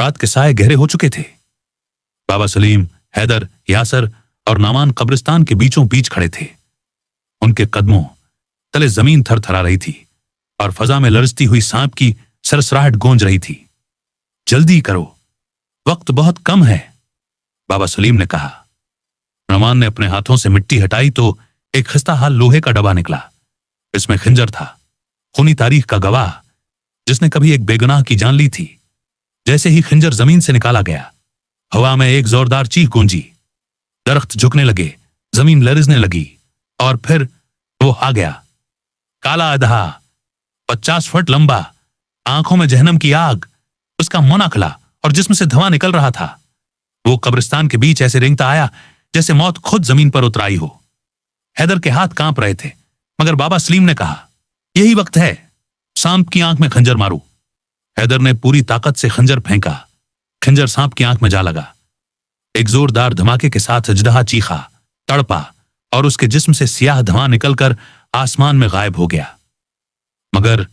रात के साए गहरे हो चुके थे। बाबा सलीम, हैदर, यासर और नामान कब्रिस्तान के बीचों बीच खड़े थे। उनके कदमों तले जमीन थरथरा रही थी और फजा में लरजती हुई सांप की सरसराहट गूंज रही थी। जल्दी करो, वक्त बहुत कम है, बाबा सलीम ने कहा। नमान ने अपने हाथों से मिट्टी हटाई तो एक खस्ताहाल लोहे का डब्बा निकला। इसमें खंजर था, खूनी तारीख का गवाह, जिसने कभी एक बेगुनाह की जान ली थी। जैसे ही खंजर जमीन से निकाला गया, हवा में एक जोरदार चीख गूंजी। दरख्त झुकने लगे, जमीन लरजने लगी और फिर वो आ गया। काला अदहा, 50 फुट लंबा, आंखों में जहन्नम की आग, उसका मुंह खुला और जिस्म से धुआं निकल रहा था। वो कब्रिस्तान के बीच ऐसे रेंगता आया जैसे मौत खुद जमीन पर उतर आई हो। हैदर के हाथ कांप रहे थे, मगर बाबा सलीम ने कहा, यही वक्त है, सांप की आंख में खंजर मारो। हैदर ने पूरी ताकत से खंजर फेंका। खंजर सांप की आंख में जा लगा। एक जोरदार धमाके के साथ अजदहा चीखा, तड़पा और उसके जिस्म से सियाह धुआं निकलकर आसमान में गायब हो गया। मगर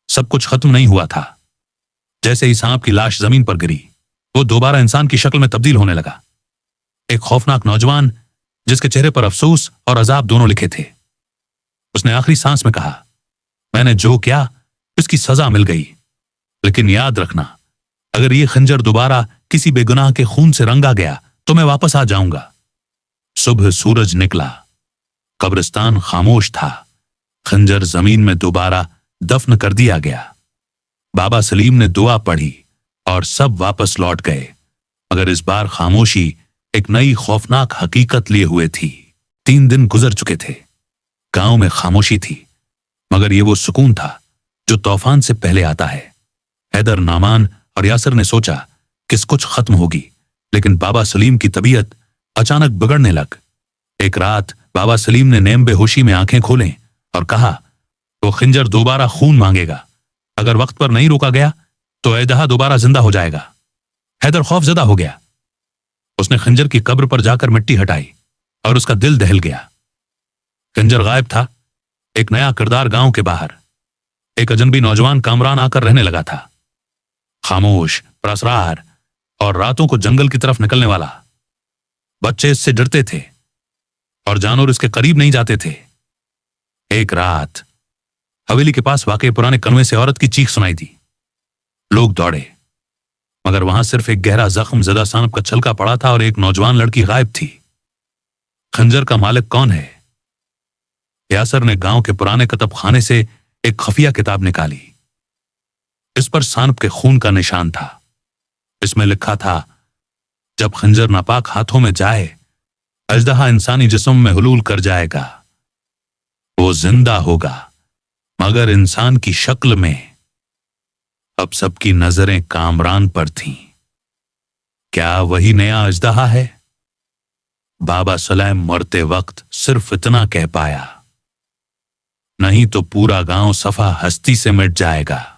सब कुछ खत्म नहीं हुआ था। जैसे ही सांप की लाश जमीन पर गिरी, वो दोबारा इंसान की शक्ल में तब्दील होने लगा। एक खौफनाक नौजवान जिसके चेहरे पर अफसोस और अजाब दोनों लिखे थे। उसने आखिरी सांस में कहा, मैंने जो किया उसकी सजा मिल गई, लेकिन याद रखना, अगर ये खंजर दोबारा किसी बेगुनाह के खून से रंगा गया तो मैं वापस आ जाऊंगा। सुबह सूरज निकला, कब्रिस्तान खामोश था। खंजर जमीन में दोबारा दफन कर दिया गया। बाबा सलीम ने दुआ पढ़ी और सब वापस लौट गए, मगर इस बार खामोशी एक नई खौफनाक हकीकत लिए हुए थी। 3 दिन गुजर चुके थे। गांव में खामोशी थी, मगर ये वो सुकून था जो तूफान से पहले आता है। हैदर, नामान और यासर ने सोचा कि कुछ खत्म होगी, लेकिन बाबा सलीम की तबीयत अचानक बिगड़ने लग। एक रात बाबा सलीम ने नेम बेहोशी में आंखें खोलें और कहा, वो खंजर दोबारा खून मांगेगा। अगर वक्त पर नहीं रोका गया तो अजदहा दोबारा जिंदा हो जाएगा। हैदर खौफजदा हो गया। उसने खंजर की कब्र पर जाकर मिट्टी हटाई और उसका दिल दहल गया। खंजर गायब था। एक नया किरदार गांव के बाहर, एक अजनबी नौजवान कामरान आकर रहने लगा था। खामोश, परअसरार और रातों को जंगल की तरफ निकलने वाला। बच्चे इससे डरते थे और जानवर इसके करीब नहीं जाते थे। एक रात हवेली के पास वाकई पुराने कनवे से औरत की चीख सुनाई दी। लोग दौड़े, मगर वहां सिर्फ एक गहरा जख्म ज़दा सांप का छलका पड़ा था और एक नौजवान लड़की गायब थी। खंजर का मालिक कौन है? यासर ने गांव के पुराने कतब खाने से एक खफिया किताब निकाली। इस पर सांप के खून का निशान था। इसमें लिखा था, जब खंजर नापाक हाथों में जाए, अजदहा इंसानी जिस्म में हुलूल कर जाएगा। वो जिंदा होगा, मगर इंसान की शक्ल में। अब सबकी नजरें कामरान पर थीं। क्या वही नया अजदहा है? बाबा सलीम मरते वक्त सिर्फ इतना कह पाया, नहीं तो पूरा गांव सफा हस्ती से मिट जाएगा।